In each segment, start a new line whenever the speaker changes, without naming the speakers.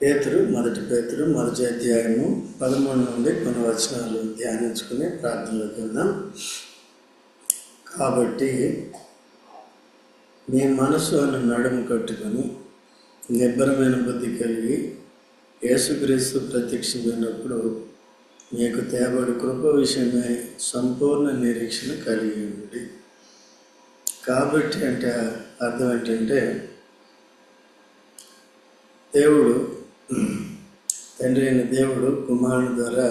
మొదటి పేతురు మొదటి అధ్యాయము 13 నుండి కొన్ని వచనాలు ధ్యానించుకుని ప్రార్థనలోకి వెళ్దాం. కాబట్టి మీ మనసు అను నడుము కట్టుకొని నిబ్బరమైన బుద్ధి కలిగి యేసుక్రీస్తు ప్రత్యక్షమైనప్పుడు మీకు తేబడి కృప విషయమై సంపూర్ణ నిరీక్షణ కలిగి ఉంది. కాబట్టి అంటే అర్థం ఏంటంటే, తండ్రి అయిన దేవుడు కుమారుని ద్వారా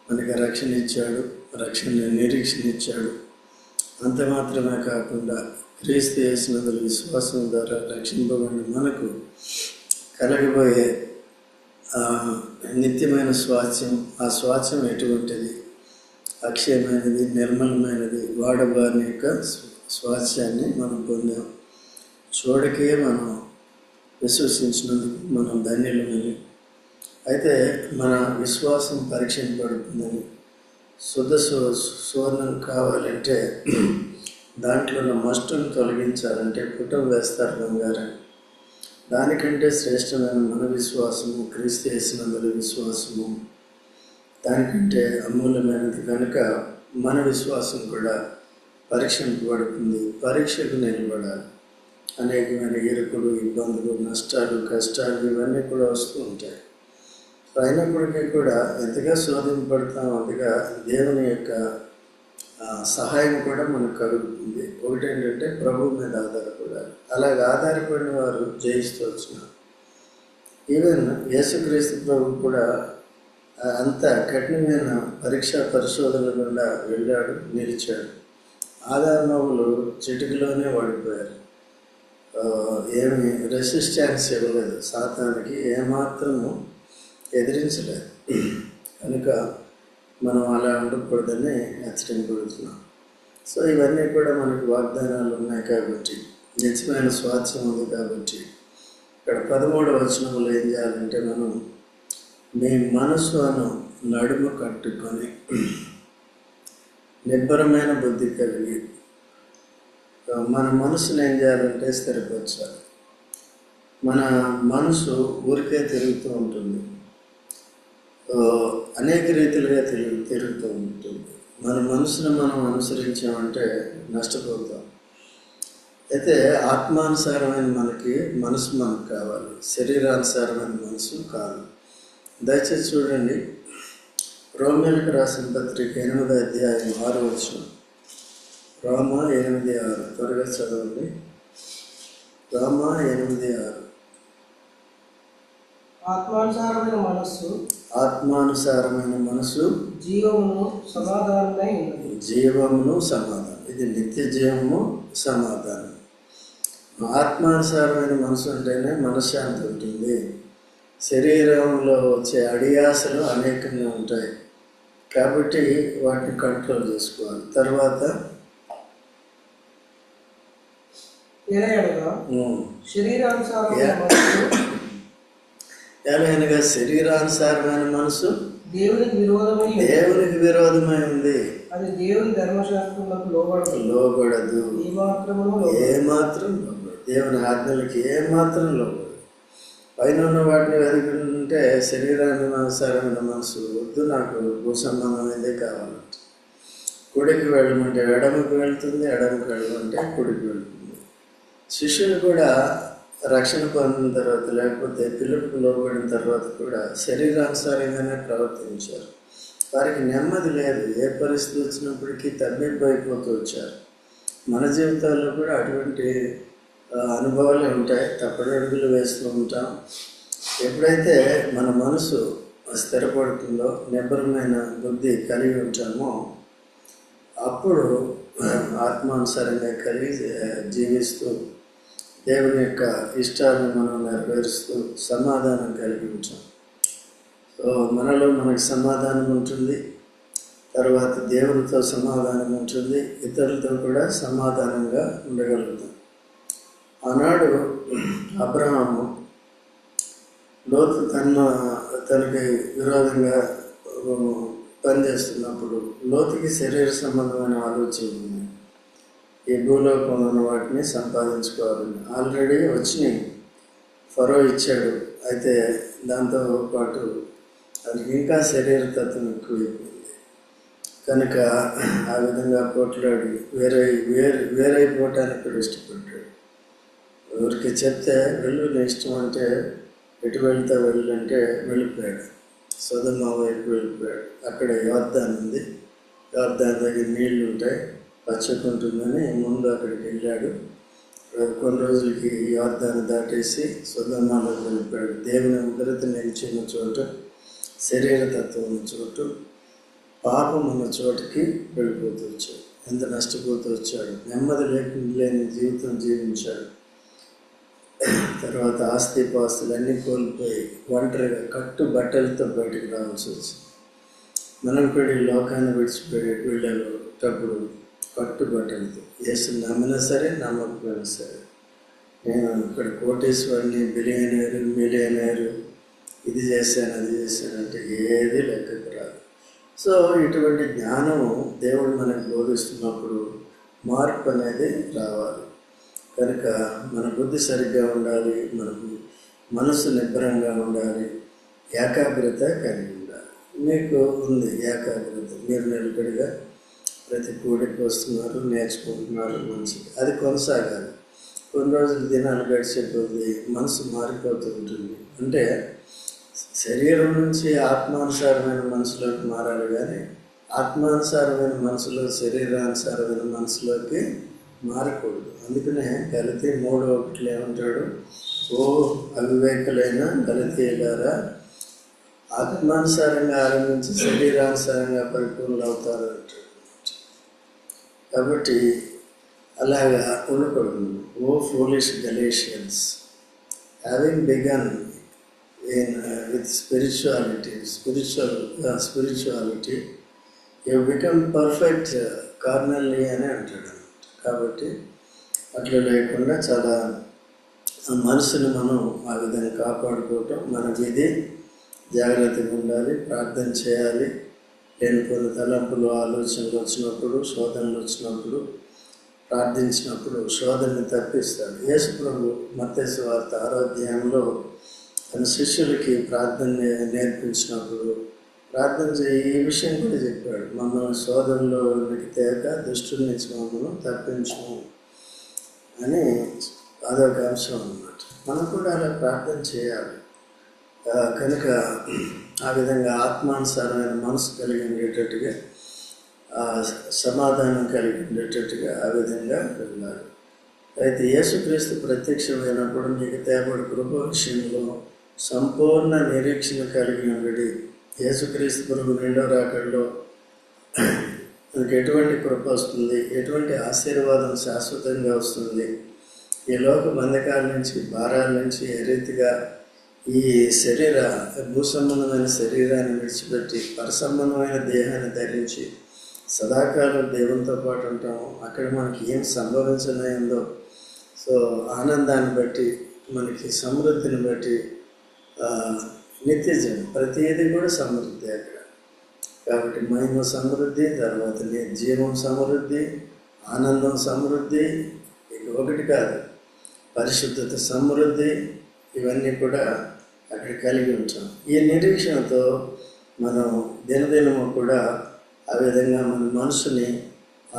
మనకి రక్షణ ఇచ్చాడు, రక్షణ నిరీక్షణ ఇచ్చాడు. అంత మాత్రమే కాకుండా క్రీస్తు యేసునందు విశ్వాసం ద్వారా రక్షింపబడిన మనకు కలగబోయే నిత్యమైన స్వాస్థ్యం, ఆ స్వాస్థ్యం ఎటువంటిది? అక్షయమైనది, నిర్మలమైనది, వాడబారిన యొక్క స్వాస్థ్యాన్ని మనం పొందాం. చూడకే మనం విశ్వసించినందుకు మనం ధన్యులమని. అయితే మన విశ్వాసం పరీక్షింపబడుతుందని, శుద్ధ సువర్ణం కావాలంటే దాంట్లో ఉన్న మస్టును తొలగించాలంటే పుటం వేస్తారు బంగారం. దానికంటే శ్రేష్టమైన మన విశ్వాసము, క్రీస్తు యేసునందు విశ్వాసము దానికంటే అమూల్యమైనది. కనుక మన విశ్వాసం కూడా పరీక్షింపబడుతుంది, పరీక్షకు నిలబడాలి. అనేకమైన ఇరుకులు, ఇబ్బందులు, నష్టాలు, కష్టాలు ఇవన్నీ కూడా వస్తూ ఉంటాయి. అయినప్పటికీ కూడా ఎంతగా శోధింపబడతాం అంతగా దేవుని యొక్క సహాయం కూడా మనకు కలుగుతుంది. ఒకటి ఏంటంటే ప్రభు మీద ఆధారపడాలి. అలాగే ఆధారపడిన వారు జయిస్తూ వచ్చినారు. ఈవెన్ యేసుక్రీస్తు ప్రభు కూడా అంత కఠినమైన పరీక్షా పరిశోధనల గుండా వెళ్ళాడు, నిలిచాడు. ఆదారనవులు చిటికలోనే ఓడిపోయారు. ఏమి రెసిస్టెన్స్ ఇవ్వలేదు, సాతానికి ఏమాత్రము ఎదిరించలేదు. కనుక మనం అలా ఉండకూడదని హెచ్చరింపబడుతున్నాం. సో ఇవన్నీ కూడా మనకు వాగ్దానాలు ఉన్నాయి కాబట్టి, నిజమైన స్వాస్థ్యం ఉంది కాబట్టి, ఇక్కడ 13వ వచనంలో ఏం చేయాలంటే, మనం మీ మనసు అను నడుము కట్టుకొని నిబ్బరమైన బుద్ధి కలిగి, మన మనసును ఏం చేయాలంటే స్థిరపరచాలి. మన మనసు ఊరికే తిరుగుతూ ఉంటుంది, అనేక రీతిలుగా తిరుగుతూ ఉంటుంది. మన మనసును మనం అనుసరించామంటే నష్టపోతాం. అయితే ఆత్మానుసారమైన మనసు మనకు కావాలి, శరీరానుసారమైన మనసు కాదు. దయచేసి చూడండి, రోమీయులకు రాసిన పత్రిక 8వ అధ్యాయం 6వ వచనం. రోమ 8:6 త్వరగా చదవండి. రోమ 8:6. ఆత్మానుసారమైన మనసు జీవమును సమాధానం. ఇది నిత్య జీవము, సమాధానం. ఆత్మానుసారమైన మనసు అంటేనే మనశ్శాంతి ఉంటుంది. శరీరంలో వచ్చే అడియాసలు అనేకంగా ఉంటాయి కాబట్టి వాటిని కంట్రోల్ చేసుకోవాలి. తర్వాత ఎలాగనగా శరీరానుసారమైన మనసు దేవునికి విరోధమై ఉంది. అది దేవుని ధర్మశాస్త్రములకు లోబడదు, ఏమాత్రం లోబడదు. దేవుని ఆజ్ఞలకి ఏమాత్రం లోబడదు. పైన ఉన్న వాటిని వెతుకుంటే శరీరానుసారమైన మనసు వద్దు, నాకు భూ సంబంధమైనదే కావాలంటే. కుడికి వెళ్ళమంటే ఎడమకు వెళ్తుంది, ఎడమకు వెళ్ళమంటే కుడికి వెళ్తుంది. శిష్యులు కూడా రక్షణ పొందిన తర్వాత, లేకపోతే పిలుపుకు లోబడిన తర్వాత కూడా శరీరానుసారంగానే ప్రవర్తించారు. వారికి నెమ్మది లేదు. ఏ పరిస్థితి వచ్చినప్పటికీ తబ్బిబ్బైపోతూ వచ్చారు. మన జీవితాల్లో కూడా అటువంటి అనుభవాలు ఉంటాయి. తప్పుడు అడుగులు వేస్తూ ఉంటాం. ఎప్పుడైతే మన మనసు స్థిరపడుతుందో, నిబ్బరమైన బుద్ధి కలిగి ఉంటామో, అప్పుడు ఆత్మానుసారంగా కలిగి జీవిస్తూ దేవుని యొక్క ఇష్టాలను మనం నెరవేరుస్తూ సమాధానం కలిగి ఉంటాం. సో మనకు సమాధానం ఉంటుంది, తర్వాత దేవునితో సమాధానం ఉంటుంది, ఇతరులతో కూడా సమాధానంగా ఉండగలుగుతాం. ఆనాడు అబ్రహాము లోతు తనకి విరోధంగా పనిచేస్తున్నప్పుడు లోతుకి శరీర సంబంధమైన ఆలోచన ఉంది. ఈ భూలోకంలో ఉన్న వాటిని సంపాదించుకోవాలని ఆల్రెడీ వచ్చినాయి. ఫరో ఇచ్చాడు, అయితే దాంతో పాటు అతనికి ఇంకా శరీర తత్వం ఎక్కువైపోయింది కనుక ఆ విధంగా పోట్లాడి వేరైపోవటానికి కూడా ఇష్టపడ్డాడు. ఎవరికి చెప్తే వెళ్ళు నీ ఇష్టం అంటే ఎటు వెళ్తా వెళ్ళు అంటే వెళ్ళిపోయాడు. సొదొమ వైపు వెళ్ళిపోయాడు. అక్కడ యోర్దాన్ ఉంది, యోర్దాన్ దగ్గర నీళ్లు ఉంటాయి, పచ్చకుంటుందని ముందు అక్కడికి వెళ్ళాడు. కొన్ని రోజులకి యోర్దాను దాటేసి సొదొమలోకి వెళ్ళిపోయాడు. దేవుని ఉగ్రత నిలిచిన చోటు, శరీర తత్వం ఉన్న చోటు, పాపం ఉన్న చోటుకి వెళ్ళిపోతూ వచ్చాడు. ఎంత నష్టపోతూ వచ్చాడు. నెమ్మది లేని జీవితం జీవించాడు. తర్వాత ఆస్తిపాస్తులు అన్నీ కోల్పోయి ఒంటరిగా కట్టు బట్టలతో బయటకు రావాల్సి వచ్చింది. మనం కూడా ఈ లోకాన్ని విడిచిపోయి వెళ్ళేటప్పుడు కట్టు బట్టలతో, యేసుని నమ్మినా సరే నమ్మకపోయినా సరే, నేను ఇక్కడ కోటేశ్వరిని మిలియనేరు ఇది చేశాను అది చేశానంటే ఏది లెక్కకు రాదు. సో ఇటువంటి జ్ఞానము దేవుడు మనకు బోధిస్తున్నప్పుడు మార్పు అనేది రావాలి. కనుక మన బుద్ధి సరిగ్గా ఉండాలి, మనకు మనసు నిబ్బరంగా ఉండాలి, ఏకాగ్రత కలిగి ఉండాలి. మీకు ఉంది ఏకాగ్రత, మీరు నిలబడిగా ప్రతి కూడికి వస్తున్నారు, నేర్చుకుంటున్నారు, మంచిది. అది కొనసాగాలి. కొన్ని రోజులు దినాలు గడిచిపోతుంది, మనసు మారిపోతూ ఉంటుంది. అంటే శరీరం నుంచి ఆత్మానుసారమైన మనసులోకి మారాలి, కానీ ఆత్మానుసారమైన మనసులో శరీరానుసారమైన మనసులోకి మారకూడదు. అందుకనే గలతీ 3:1 ఏమంటాడు? ఓ అవివేకులైన గలతీయులారా, ఆత్మానుసారంగా ఆరంభించి శరీరానుసారంగా పరిపూర్ణులు అవుతారు అంటాడు. కాబట్టి అలాగా ఉండకూడదు. O foolish Galatians, having begun with spirituality, you become perfect carnally అని అంటాడు. కాబట్టి అట్లా లేకుండా చాలా మనసుని మనం ఆ విధంగా కాపాడుకోవటం మనకి ఇది జాగ్రత్తగా ఉండాలి. ప్రార్థన చేయాలి. లేనిపోయిన తలంపులు, ఆలోచనలు వచ్చినప్పుడు, శోధనలు వచ్చినప్పుడు, ప్రార్థించినప్పుడు శోధనని తప్పిస్తాడు. యేసు ప్రభు మత్తయి సువార్త 6వ అధ్యాయంలో తన శిష్యులకి ప్రార్థన నేర్పించినప్పుడు ఈ విషయం కూడా చెప్పాడు. మమ్మల్ని శోధనలో తేక దుష్టుల నుంచి మమ్మల్ని తప్పించము అని అదొక అంశం అన్నమాట. మనం కూడా అలా ప్రార్థన చేయాలి. కనుక ఆ విధంగా ఆత్మానుసారమైన మనసు కలిగి ఉండేటట్టుగా, సమాధానం కలిగి ఉండేటట్టుగా ఆ విధంగా వెళ్ళాలి. అయితే యేసుక్రీస్తు ప్రత్యక్షమైనప్పుడు మీకు తేబడి కృప విషయంలో సంపూర్ణ నిరీక్షణ కలిగి ఉండడి. యేసుక్రీస్తు ప్రభు 2వ రాకడలో మనకి ఎటువంటి కృప వస్తుంది, ఎటువంటి ఆశీర్వాదం శాశ్వతంగా వస్తుంది, ఈ లోక బంధకాల నుంచి, భారాల నుంచి ఏ రీతిగా ఈ భూసంబంధమైన శరీరాన్ని విడిచిపెట్టి పరసంబంధమైన దేహాన్ని ధరించి సదాకాలం దేవునితో పాటు ఉంటాము. అక్కడ మనకి ఏం సంభవించలేందో, సో ఆనందాన్ని బట్టి, మనకి సమృద్ధిని బట్టి, నిత్యజీవం ప్రతిదీ కూడా సమృద్ధి అక్కడ. కాబట్టి మహిమ సమృద్ధి, తర్వాత జీవం సమృద్ధి, ఆనందం సమృద్ధి, ఇక ఒకటి కాదు, పరిశుద్ధత సమృద్ధి, ఇవన్నీ కూడా అక్కడ కలిగి ఉంటాం. ఈ నిరీక్షణతో మనం దినదినము కూడా ఆ విధంగా మన మనసుని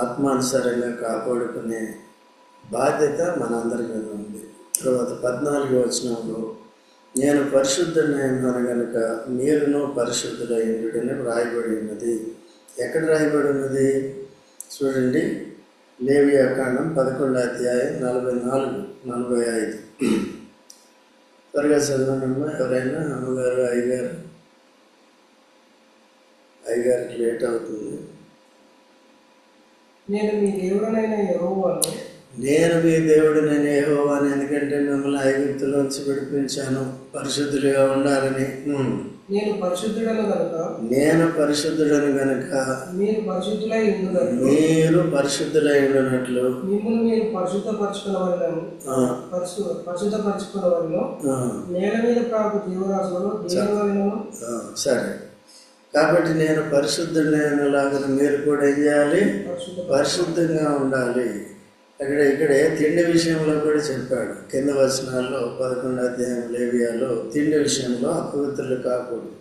ఆత్మానుసారంగా కాపాడుకునే బాధ్యత మనందరి మీద ఉంది. తర్వాత 14వ వచనంలో నేను పరిశుద్ధుడైనాను కనుక మీరును పరిశుద్ధులైనని వ్రాయబడి ఉన్నది. ఎక్కడ రాయబడి ఉన్నది చూడండి, లేవియాకాండం 11వ అధ్యాయం 44-45. త్వరగా చదవనమ్మా. ఎవరైనా అమ్మగారు, అయ్యగారికి లేట్ అవుతుంది.
నేను మీ దేవుడనైన
యెహోవాను, ఎందుకంటే మిమ్మల్ని ఐగుప్తులోంచి విడిపించాను పరిశుద్ధులుగా ఉండాలని.
నేను
పరిశుద్ధుడను గనుక మీరు పరిశుద్ధులై ఉండునట్లు
మీరు పరిశుద్ధపరచుకున్నవారిలో నేల మీద ప్రాకు జీవరాశులను దేవులను.
సరే, కాబట్టి నేను పరిశుద్ధులైనలాగా మీరు కూడా ఏం చేయాలి? పరిశుద్ధంగా ఉండాలి. ఇక్కడే తిండి విషయంలో కూడా చెప్పాడు. కింద వచనాల్లో 11వ అధ్యాయం లేవియాలో తిండి విషయంలో అపవిత్రులు కాకూడదు.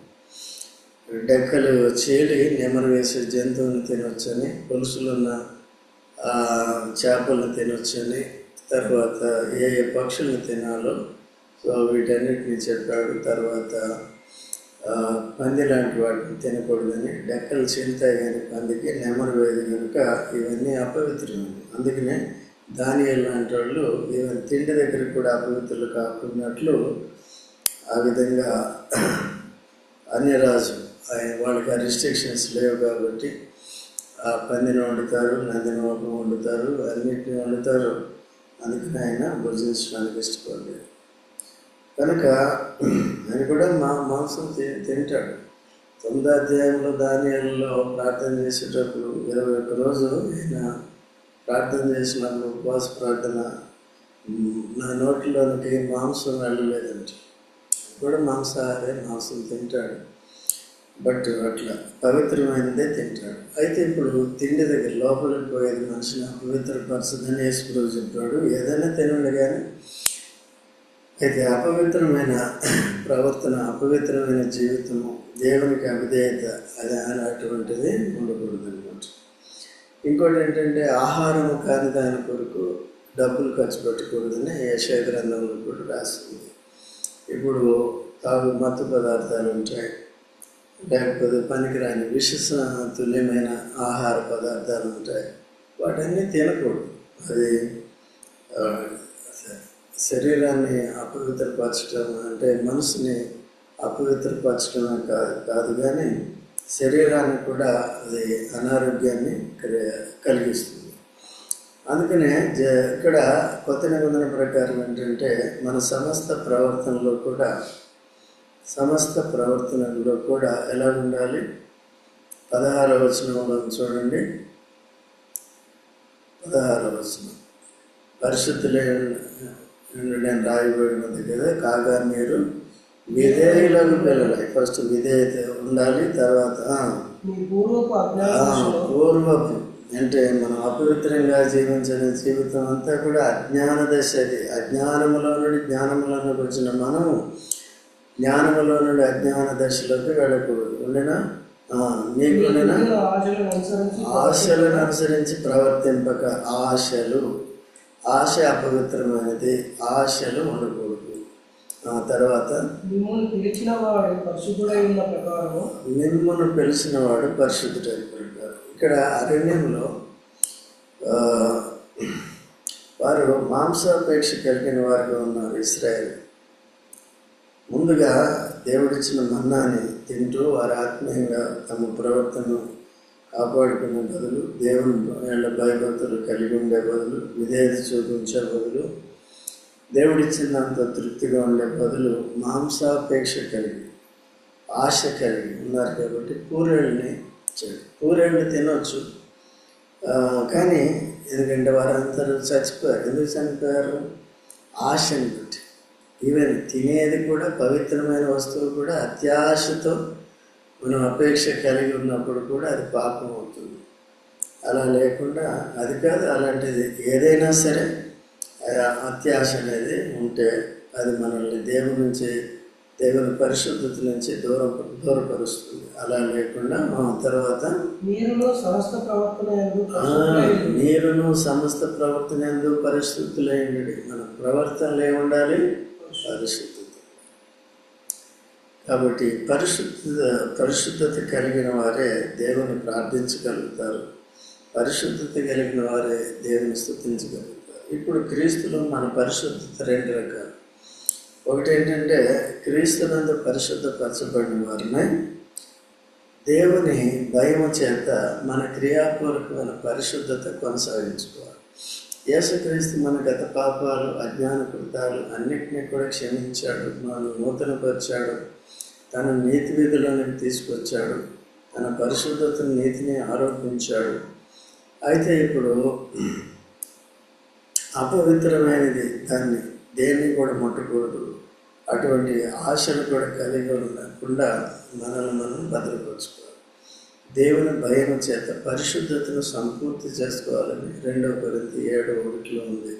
డెక్కలు చీలి నెమరు వేసే జంతువుని తినొచ్చని, పులుసులున్న చేపలను తినొచ్చని, తర్వాత ఏ పక్షులను తినాలో సో వీటన్నిటిని చెప్పాడు. తర్వాత పంది లాంటి వాటిని తినకూడదని, డెక్కలు చీలుతాయి కానీ పందికి నెమరు వేది కనుక ఇవన్నీ అపవిత్రమైనవి. అందుకనే దానియేలు లాంటి వాళ్ళు ఈవెన్ తిండి దగ్గరికి కూడా అపవిత్రులు కాకున్నట్లు ఆ విధంగా అన్యరాజు వాళ్ళకి ఆ రిస్ట్రిక్షన్స్ లేవు కాబట్టి ఆ పందిని వండుతారు, నందిని వండుతారు, అన్నిటిని వండుతారు. అందుకని ఆయన భుజించడానికి ఇష్టపడలేదు కనుక ఆయన కూడా మాంసం తింటాడు. 9వ అధ్యాయంలో దానియేలులో ప్రార్థన చేసేటప్పుడు 21 రోజు ఆయన ప్రార్థన చేసినప్పుడు ఉపవాస ప్రార్థన, నా నోటిలోనికి మాంసం వెళ్ళలేదంటే కూడా మాంసాహారే, మాంసం తింటాడు. బట్ అట్లా పవిత్రమైనదే తింటాడు. అయితే ఇప్పుడు తిండి దగ్గర లోపలికి పోయేది మనిషిని అపవిత్రపరచదని యేసుప్రభువు చెప్పాడు. ఏదైనా తినండి కానీ అయితే అపవిత్రమైన ప్రవర్తన, అపవిత్రమైన జీవితము, దేవునికి అవిధేయత అది అటువంటిది ఉండకూడదు అనమాట. ఇంకోటి ఏంటంటే ఆహారము కాని దాని కొరకు డబ్బులు ఖర్చు పెట్టకూడదని యెషయా గ్రంథంలో కూడా రాసింది. ఇప్పుడు మత్తు పదార్థాలు ఉంటాయి, లేకపోతే పనికిరాని విషతుల్యమైన ఆహార పదార్థాలు ఉంటాయి, వాటన్నీ తినకూడదు. అది శరీరాన్ని అపవిత్రపరచడం అంటే మనసుని అపవిత్రపరచడమే కాదు కానీ శరీరాన్ని కూడా అది అనారోగ్యాన్ని కలిగిస్తుంది. అందుకనే ఇక్కడ కొత్త నిబంధన ప్రకారం ఏంటంటే మన సమస్త ప్రవర్తనలో కూడా ఎలా ఉండాలి? 16వ వచనంలో చూడండి. 16వ వచనం పరిశుద్ధులే నేను రాయబడినది కదా, కాగా మీరు విధేయులకు పిల్లలై. ఫస్ట్ విధేయత ఉండాలి, తర్వాత పూర్వపు అంటే మనం అపవిత్రంగా జీవించిన జీవితం అంతా కూడా అజ్ఞాన దశ. అది అజ్ఞానములో నుండి జ్ఞానములోకి వచ్చిన మనము జ్ఞానములో నుండి అజ్ఞాన దశలోకి వెళ్ళకూడదు. ఉండేనా మీకుండేనా ఆశలను అనుసరించి ప్రవర్తింపక. ఆశ అపవిత్రమైనది, ఆశలు ఉండకూడదు. తర్వాత మిమ్మల్ని పిలిచినవాడు పరిశుద్ధుడైన ప్రకారం. ఇక్కడ అరణ్యంలో వారు మాంసాపేక్ష కలిగిన వారుగా ఉన్నారు. ఇశ్రాయేలు ముందుగా దేవుడిచ్చిన మన్నాని తింటూ వారు ఆత్మీయంగా తమ ప్రవర్తనను కాపాడుకునే బదులు, దేవుని భయభక్తులు కలిగి ఉండే బదులు, విధేయత చూపించే బదులు, దేవుడిచ్చినంత తృప్తిగా ఉండే బదులు మాంసాపేక్ష కలిగి ఆశ కలిగి ఉన్నారు. కాబట్టి పూరేళ్ళని తినవచ్చు కానీ ఎందుకంటే వారందరూ చచ్చిపోయారు. ఎందుకు చనిపోయారు? ఆశని బట్టి. ఈవెన్ తినేది కూడా పవిత్రమైన వస్తువు కూడా అత్యాశతో మనం అపేక్ష కలిగి ఉన్నప్పుడు కూడా అది పాపం అవుతుంది. అలా లేకుండా అది కాదు, అలాంటిది ఏదైనా సరే అత్యాశ అనేది ఉంటే అది మనల్ని దేవుని పరిశుద్ధత నుంచి దూరపరుస్తుంది. అలా లేకుండా తర్వాత మీరును సమస్త ప్రవర్తన యందు పరిశుద్ధులైనది. మన ప్రవర్తనలు ఏముండాలి? పరిశుద్ధత. కాబట్టి పరిశుద్ధత కలిగిన వారే దేవుని ప్రార్థించగలుగుతారు, పరిశుద్ధత కలిగిన వారే దేవుని స్తుతించగలుగుతారు. ఇప్పుడు క్రీస్తులో మన పరిశుద్ధత 2 రకాలు. ఒకటి ఏంటంటే క్రీస్తునందు పరిశుద్ధపరచబడిన వారిని దేవుని భయం చేత మన క్రియాపూర్వకమైన పరిశుద్ధత కొనసాగించుకోవాలి. యేసుక్రీస్తు మన గత పాపాలు, అజ్ఞాన కృతాలు అన్నిటినీ కూడా క్షమించాడు, మనల్ని నూతనపరిచాడు, తన నీతి విధులను తీసుకొచ్చాడు, తన పరిశుద్ధతను నీతిని ఆరోపించాడు. అయితే ఇప్పుడు అపవిత్రమైనది దేన్ని కూడా ముట్టకూడదు. అటువంటి ఆశలు కూడా కలిగి ఉండకుండా మనల్ని మనం భద్రపరచుకోవాలి. దేవుని భయం చేత పరిశుద్ధతను సంపూర్తి చేసుకోవాలని 2 కొరింథీ 7:1 ఉంది.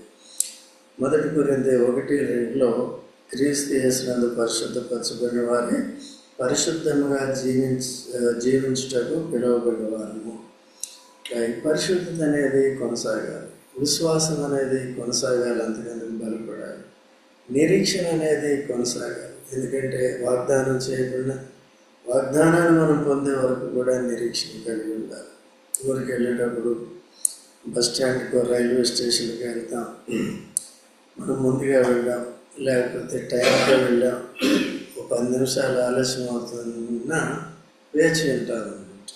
1 కొరింథీ 1:2 క్రీస్తు యేసునందు పరిశుద్ధపరచబడిన వారే పరిశుద్ధంగా జీవించుటకు పిలువబడిన వారము. పరిశుద్ధత అనేది కొనసాగాలి, విశ్వాసం అనేది కొనసాగాలి, అంతకందుకు బలపడాలి, నిరీక్షణ అనేది కొనసాగాలి. ఎందుకంటే వాగ్దానం చేయకుండా వాగ్దానాన్ని మనం పొందే వరకు కూడా నిరీక్షణ కలిగి ఉండాలి. ఊరికి వెళ్ళేటప్పుడు బస్ స్టాండ్కో రైల్వే స్టేషన్కి వెళ్తాం, మనం ముందుగా వెళ్ళాం, లేకపోతే టైంగా వెళ్ళాం, ఒక 10 నిమిషాలు ఆలస్యం అవుతున్నా వేచి ఉంటాం అన్నమాట.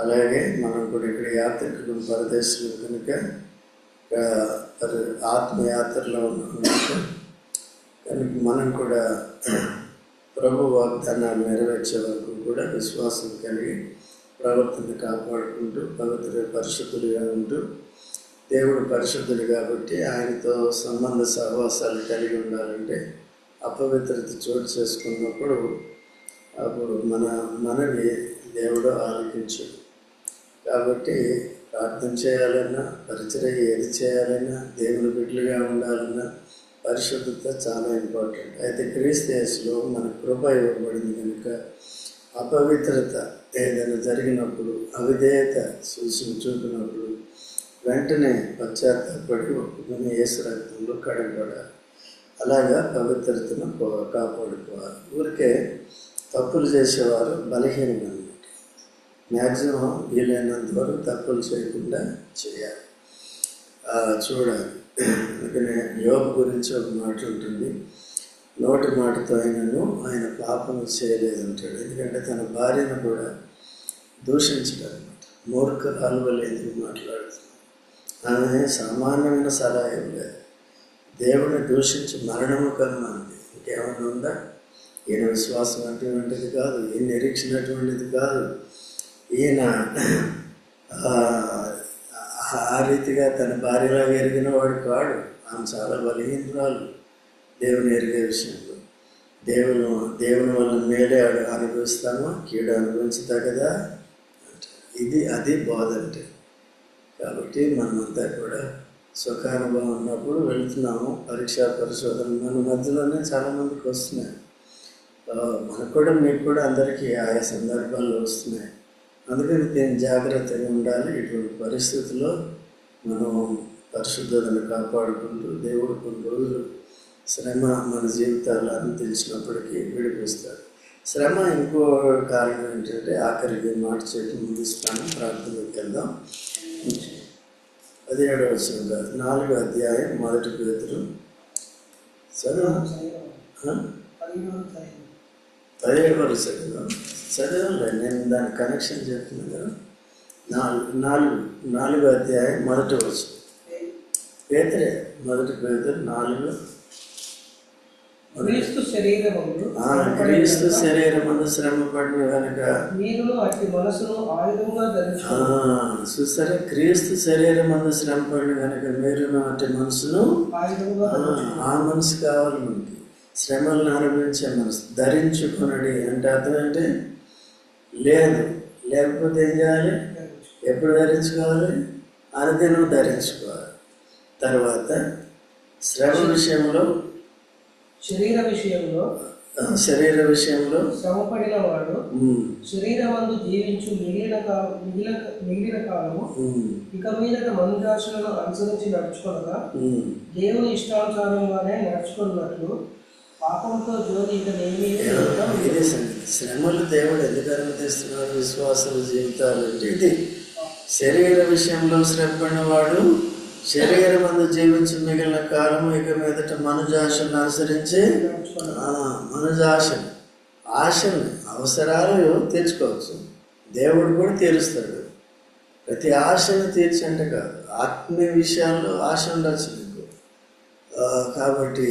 అలాగే మనం కూడా ఇక్కడ యాత్రికులు పరదేశులు కనుక ఆత్మయాత్రలో ఉన్నాం కనుక మనం కూడా ప్రభు వాగ్దానాలు నెరవేర్చే వరకు కూడా విశ్వాసం కలిగి ప్రవర్తన కాపాడుకుంటూ పరిశుద్ధులుగా ఉంటూ, దేవుడు పరిశుద్ధుడు కాబట్టి ఆయనతో సంబంధ సహవాసాలు కలిగి ఉండాలంటే అపవిత్రత చోటు చేసుకున్నప్పుడు అప్పుడు మనవి దేవుడు ఆలకించడు. కాబట్టి ప్రార్థన చేయాలన్నా, పరిచర్య ఏది చేయాలన్నా, దేవుని బిడ్డలుగా ఉండాలన్నా పరిశుద్ధత చాలా ఇంపార్టెంట్. అయితే క్రీస్తు యేసులో మన కృప ఇవ్వబడింది కనుక అపవిత్రత ఏదైనా జరిగినప్పుడు, అవిధేయత చూపినప్పుడు వెంటనే పశ్చాత్తాపడి ఒప్పుకొని యేసు రక్తంలో కడగబడాలి. అలాగా పవిత్రతను కాపాడుకోవాలి. ఊరికే తప్పులు చేసేవారు బలహీనం అన్నమాట. మ్యాక్సిమం వీలైనంత వరకు తప్పులు చేయకుండా చేయాలి, చూడాలి. అందుకనే యోబు గురించి ఒక మాట ఉంటుంది, నోటి మాటతో ఆయన పాపం చేయలేదంటాడు. ఎందుకంటే తన భార్యను కూడా దూషించడం అనమాట. మూర్ఖరాలు వల్ల ఎందుకు మాట్లాడుతుంది, ఆమె సామాన్యమైన సలహా ఇవ్వలేదు. దేవుని దూషించి మరణము కన్నా అంది. ఇంకేమైనా ఉందా? ఈయన విశ్వాసం అటువంటిది కాదు, ఈయన నిరీక్షణ అటువంటిది కాదు, ఈయన ఆ రీతిగా తన భార్యలాగా ఎరిగిన వాడు కాడు. ఆమె చాలా బలహీనరాలు దేవుని ఎరిగే విషయంలో. దేవుని వల్ల మేలే అనుభవిస్తామా, కీడు అనుభవించుతా కదా అంటే అది బోధ అంటే. కాబట్టి మనమంతా కూడా సుఖానుభవం ఉన్నప్పుడు వెళుతున్నాము. పరీక్షా పరిశోధనలు మన మధ్యలోనే చాలామందికి వస్తున్నాయి. మనకు కూడా మీకు కూడా అందరికీ ఆయా సందర్భాల్లో వస్తున్నాయి. అందుకని దీన్ని జాగ్రత్తగా ఉండాలి. ఇటువంటి పరిస్థితుల్లో మనం పరిశుద్ధతను కాపాడుకుంటూ దేవుడు కొన్ని రోజులు శ్రమ మన జీవితాల్లో అందించినప్పటికీ విడిపిస్తాడు. శ్రమ ఇంకో కారణం ఏంటంటే, ఆఖరికి మాట చేతి ముగిస్తాను, ప్రార్థనకి వెళ్దాం. 17వ వచనం కాదు, 4వ అధ్యాయం 1 పేతురు చదువు. 17 వరకు చదవండి, నేను దాని కనెక్షన్ చెప్తున్నాను కదా. 4వ అధ్యాయం 1వ వచనం. పేతురే 1 పేతురు 4.
క్రీస్తు
శరీరమందు శ్రమ పడిన కనుక చూసారా, క్రీస్తు శరీరమందు శ్రమ పడిన కనుక మీరును అట్టి మనసును, ఆ మనసు కావాలి మనకి. శ్రమలను అనుభవించే మనసు ధరించుకునడి అంటే అర్థం ఏంటి? లేకపోతే ఏం చేయాలి? ఎప్పుడు ధరించుకోవాలి? అనుదినం ధరించుకోవాలి. తర్వాత శ్రమ విషయంలో, శరీర విషయంలో
శ్రమపడిన వాడు శరీరమందు జీవించు మిగిలిన కాలము ఇక మీదట మనుజాశలను అనుసరించి నడుచుకొనగా దేవుని ఇష్టానుసారంగానే నడుచుకున్నట్లు పాపంతో జోలి ఇకనేమీ.
ఇదే సంగతి. శ్రమలు దేవుడు ఎందుకు అనుమతిస్తున్నాడు విశ్వాసుల జీవితాలు అంటే ఇది. శరీర విషయంలో శ్రమపడిన వాడు శరీరమందు జీవించి మిగిలిన కాలము ఇక మీదట మనుజాశను అనుసరించి, ఆశను అవసరాలు తీర్చుకోవచ్చు, దేవుడు కూడా తీరుస్తాడు. ప్రతి ఆశను తీర్చంటే కాదు, ఆత్మీయ విషయాల్లో ఆశ ఉండొచ్చు నీకు. కాబట్టి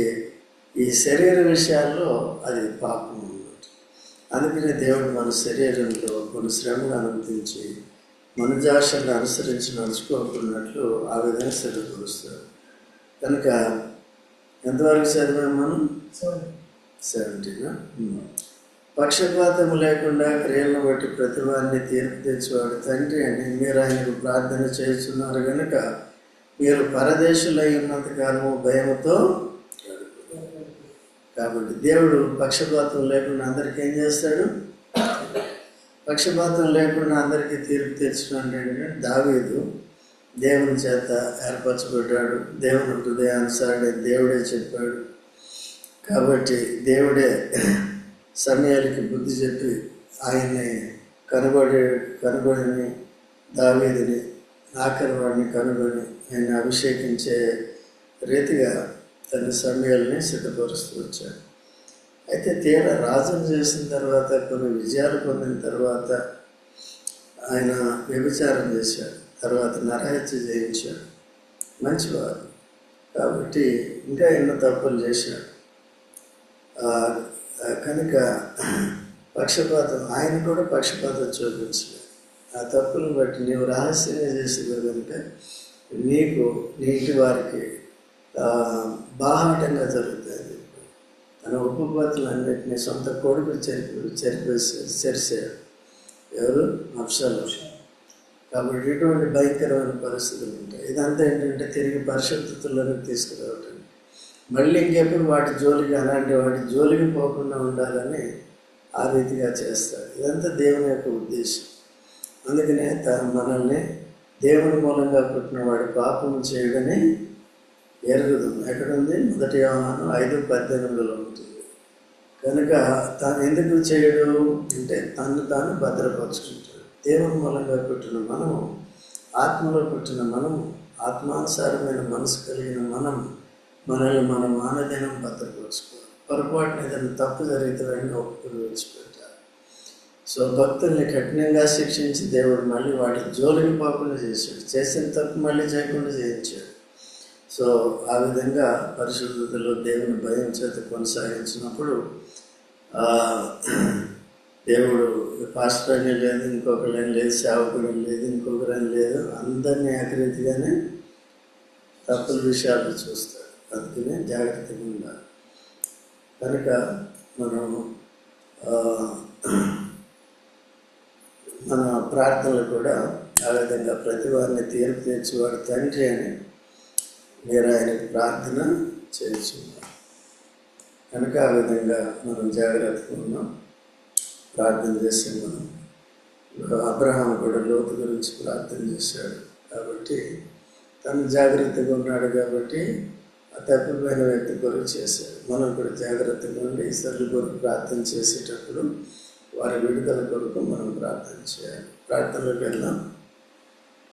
ఈ శరీర విషయాల్లో అది పాపం అన్నమాట. అందుకనే దేవుడు మన శరీరంలో కొన్ని శ్రమలు అనుమతించి మనుజాశలను అనుసరించి నడుచుకోకున్నట్లు ఆ విధంగా స్థిరపరుస్తాడు. కనుక ఎంతవరకు చదివాం మనం? 17. పక్షపాతం లేకుండా క్రియలను బట్టి ప్రతి వారిని తీర్పు తెచ్చేవాడు తండ్రి అని మీరు ఆయనకు ప్రార్థన చేస్తున్నారు కనుక మీరు పరదేశులై ఉన్నంత కాలము భయముతో. కాబట్టి దేవుడు పక్షపాతం లేకుండా అందరికీ ఏం చేస్తాడు? పక్షపాతం లేకుండా అందరికీ తీర్పు తెచ్చడం అంటే దావీదు దేవుని చేత ఏర్పరచబడ్డాడు, దేవుని హృదయానుసారుడే దేవుడే చెప్పాడు. కాబట్టి దేవుడే సమయాలకి బుద్ధి చెప్పి ఆయన్ని కనుగొని దావీదుని ఆఖరి వాడిని కనుగొని ఆయన అభిషేకించే రీతిగా తన సమయాల్ని సిద్ధపరుస్తూ వచ్చాడు. అయితే తీరా రాజును చేసిన తర్వాత కొన్ని విజయాలు పొందిన తర్వాత ఆయన వ్యభిచారం చేశాడు, తర్వాత నరహత్య చేయించాడు. మంచివారు కాబట్టి ఇంకా ఎన్నో తప్పులు చేశాడు. కనుక పక్షపాతం ఆయన కూడా పక్షపాతం చూపించలేదు. ఆ తప్పులను బట్టి నీవు రహస్యంగా చేసేది కనుక నీకు నీ ఇంటి వారికి బాహాటంగా జరుగుతుంది. తన ఉపపత్తులన్నింటినీ సొంత కొడుకు చెరిసాడు. ఎవరు? అబ్షాలోము. కాబట్టి ఇటువంటి భయంకరమైన పరిస్థితులు ఉంటాయి. ఇదంతా ఏంటంటే తిరిగి పరిశుద్ధతలోకి తీసుకురావటం. మళ్ళీ ఇంకెప్పుడు వాటి జోలికి పోకుండా ఉండాలని ఆ రీతిగా చేస్తాడు. ఇదంతా దేవుని యొక్క ఉద్దేశం. అందుకనే మనల్ని దేవుని మూలంగా పుట్టిన వాడి పాపం చేయడని ఎరుగుదాం. ఎక్కడుంది? 1 యోహాను 5:18 ఉంటుంది. కనుక తాను ఎందుకు చేయడు అంటే తాను భద్రపరుచుకుంటాడు. దేవుని మూలంగా పుట్టిన మనము, ఆత్మలో పుట్టిన మనము, ఆత్మానుసారమైన మనసు కలిగిన మనల్ని మనం ఆనదినం భద్రపరుచుకోవాలి. పొరపాటున ఏదైనా తప్పు జరిగితే వెంటనే ఒప్పుకుని విడిచిపెట్టాలి. సో భక్తుల్ని కఠినంగా శిక్షించి దేవుడు మళ్ళీ వాటి జోలికి పోకుండా చేశాడు. చేసిన తప్పు మళ్ళీ చేయకుండా చేయించాడు. సో ఆ విధంగా పరిశుద్ధతలో దేవుని భయం చేత కొనసాగించినప్పుడు దేవుడు పాస్టర్ అని లేదు, ఇంకొకరని లేదు, సేవకుడని లేదు, ఇంకొకరని లేదు, అందరినీ ఏకరీతిగానే తప్పుల విషయాలు చూస్తాడు. అందుకనే జాగ్రత్తగా ఉండాలి. కనుక మనం మన ప్రార్థనలు కూడా ఆ విధంగా ప్రతి వారిని తీర్పు తెచ్చేవాడు తండ్రి అని మీరు ఆయనకు ప్రార్థన చేస్తున్నారు. కనుక ఆ విధంగా మనం జాగ్రత్తగా ఉన్నాం, ప్రార్థన చేసి మనం అబ్రహాం కూడా లోతు గురించి ప్రార్థన చేశాడు. కాబట్టి తను జాగ్రత్తగా ఉన్నాడు కాబట్టి ఆ తప్పిపోయిన వ్యక్తి కొరకు చేశాడు. మనం కూడా జాగ్రత్తగా ఉండి ఇతరుల కొరకు ప్రార్థన చేసేటప్పుడు వారి విడుదల కొరకు మనం ప్రార్థన చేయాలి. ప్రార్థనలోకి వెళ్దాం.